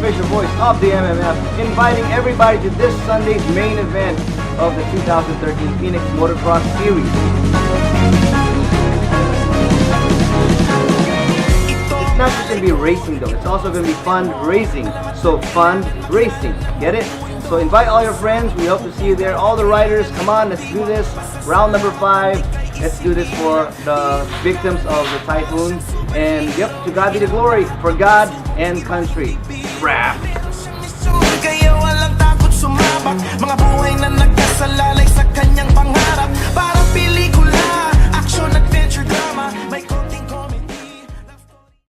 official voice of the MMF, inviting everybody to this Sunday's main event of the 2013 Phoenix Motocross Series. It's not just going to be racing though, it's also going to be fundraising. So fund racing, get it? So invite all your friends, we hope to see you there. All the riders, come on, let's do this. Round number 5. Let's do this for the victims of the typhoon. And yep, to God be the glory, for God and country. Rap! Kaya walang takot sumabak, mga buhay na nagkasalalay sa kanyang